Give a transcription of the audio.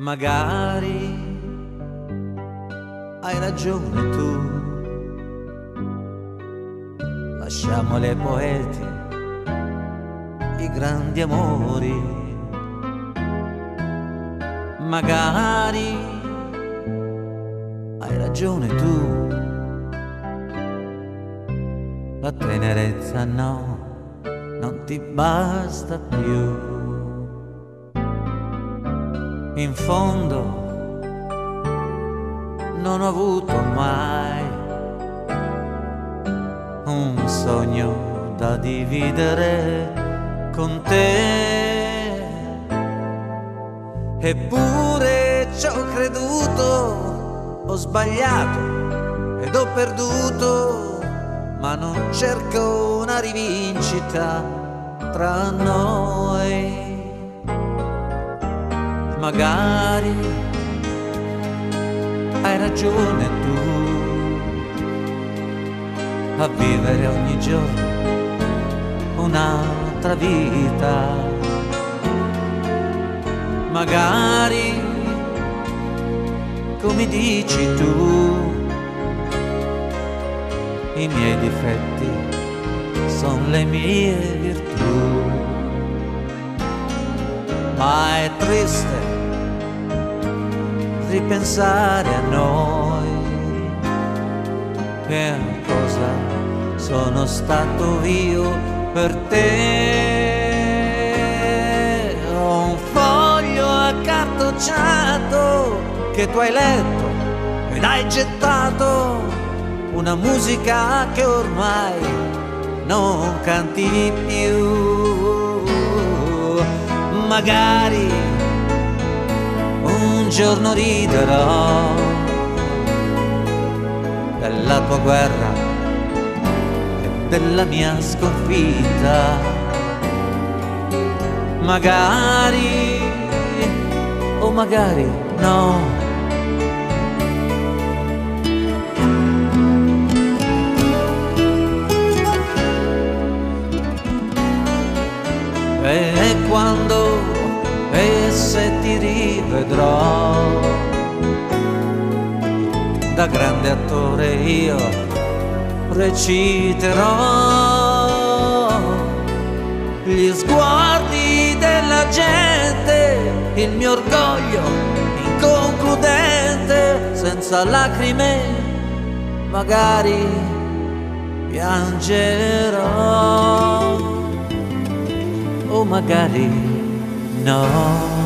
Magari hai ragione tu, lasciamo ai poeti i grandi amori. Magari hai ragione tu, la tenerezza no, non ti basta più. In fondo non ho avuto mai un sogno da dividere con te, eppure ci ho creduto, ho sbagliato ed ho perduto, ma non cerco una rivincita tra noi. Magari hai ragione tu, a vivere ogni giorno un'altra vita. Magari, come dici tu, i miei difetti sono le mie virtù. Ma è triste ripensare a noi, che cosa sono stato io per te. Ho un foglio accartocciato che tu hai letto ed hai gettato, una musica che ormai non canti più. Magari un giorno riderò della tua guerra e della mia sconfitta. Magari, o magari no. E quando e se ti rivedrò, da grande attore io reciterò gli sguardi della gente, il mio orgoglio inconcludente, senza lacrime magari piangerò, o magari no.